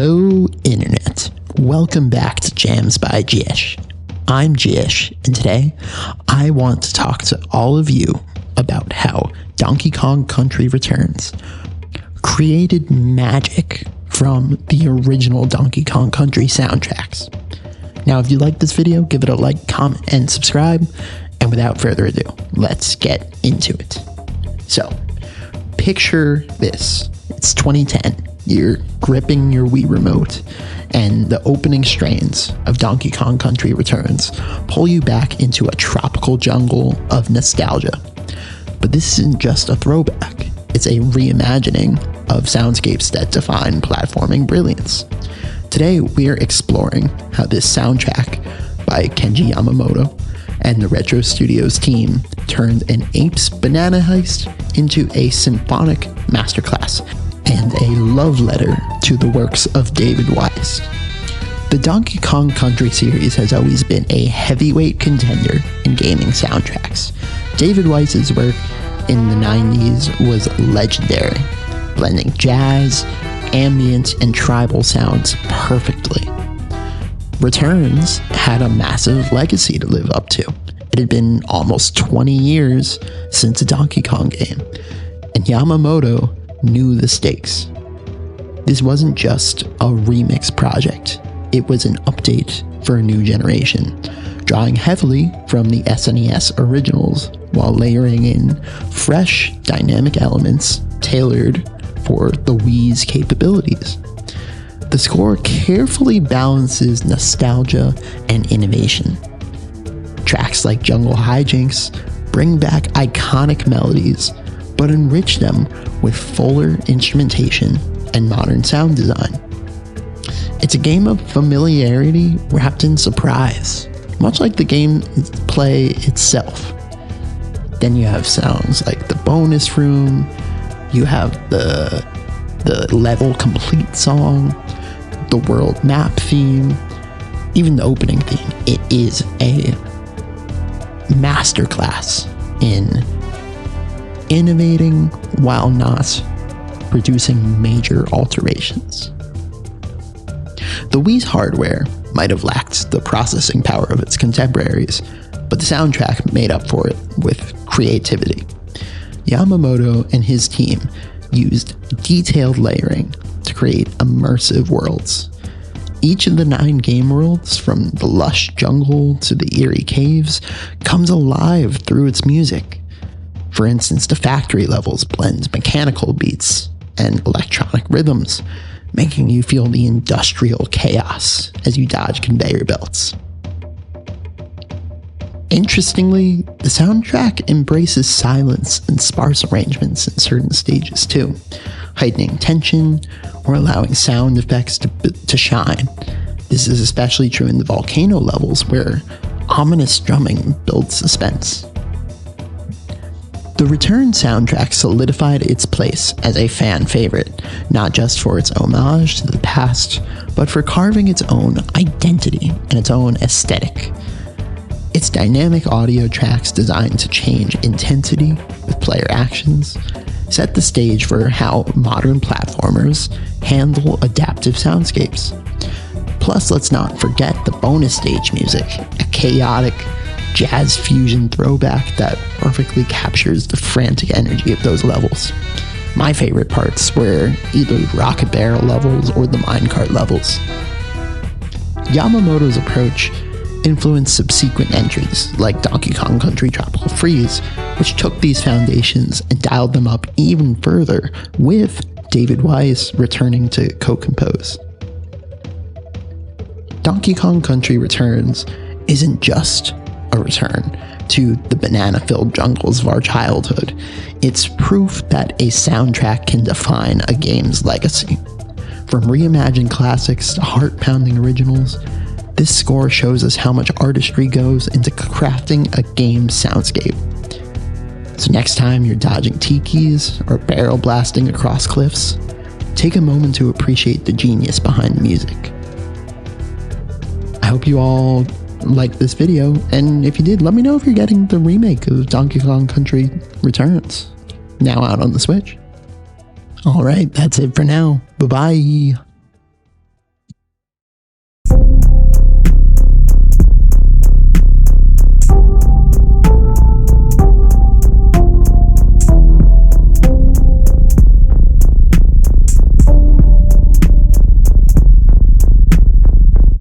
Hello, Internet. Welcome back to Jams by Jish. I'm Jish, and today I want to talk to all of you about how Donkey Kong Country Returns created magic from the original Donkey Kong Country soundtracks. Now, if you like this video, give it a like, comment, and subscribe. And without further ado, let's get into it. So, picture this. It's 2010. You're gripping your Wii remote, and the opening strains of Donkey Kong Country Returns pull you back into a tropical jungle of nostalgia. But this isn't just a throwback. It's a reimagining of soundscapes that define platforming brilliance. Today, we're exploring how this soundtrack by Kenji Yamamoto and the Retro Studios team turned an ape's banana heist into a symphonic masterclass and a love letter to the works of David Wise. The Donkey Kong Country series has always been a heavyweight contender in gaming soundtracks. David Wise's work in the 90s was legendary, blending jazz, ambient, and tribal sounds perfectly. Returns had a massive legacy to live up to. It had been almost 20 years since a Donkey Kong game, and Yamamoto knew the stakes. This wasn't just a remix project, it was an update for a new generation, drawing heavily from the SNES originals while layering in fresh, dynamic elements tailored for the Wii's capabilities. The score carefully balances nostalgia and innovation. Tracks like Jungle Hijinks bring back iconic melodies, but enrich them with fuller instrumentation and modern sound design. It's a game of familiarity wrapped in surprise, much like the gameplay itself. Then you have sounds like the bonus room, you have the level complete song, the world map theme, even the opening theme. It is a masterclass in innovating while not producing major alterations. The Wii's hardware might have lacked the processing power of its contemporaries, but the soundtrack made up for it with creativity. Yamamoto and his team used detailed layering to create immersive worlds. Each of the 9 game worlds, from the lush jungle to the eerie caves, comes alive through its music. For instance, the factory levels blend mechanical beats and electronic rhythms, making you feel the industrial chaos as you dodge conveyor belts. Interestingly, the soundtrack embraces silence and sparse arrangements in certain stages too, heightening tension or allowing sound effects to shine. This is especially true in the volcano levels, where ominous drumming builds suspense. The Return soundtrack solidified its place as a fan favorite, not just for its homage to the past, but for carving its own identity and its own aesthetic. Its dynamic audio tracks designed to change intensity with player actions set the stage for how modern platformers handle adaptive soundscapes. Plus, let's not forget the bonus stage music, a chaotic jazz fusion throwback that perfectly captures the frantic energy of those levels. My favorite parts were either Rocket Barrel levels or the minecart levels. Yamamoto's approach influenced subsequent entries like Donkey Kong Country Tropical Freeze, which took these foundations and dialed them up even further, with David Wise returning to co-compose. Donkey Kong Country Returns isn't just a return to the banana-filled jungles of our childhood. It's proof that a soundtrack can define a game's legacy. From reimagined classics to heart-pounding originals, this score shows us how much artistry goes into crafting a game's soundscape. So next time you're dodging tikis or barrel blasting across cliffs, take a moment to appreciate the genius behind the music. I hope you all liked this video, and if you did, let me know if you're getting the remake of Donkey Kong Country Returns, now out on the Switch. Alright, that's it for now. Bye-bye.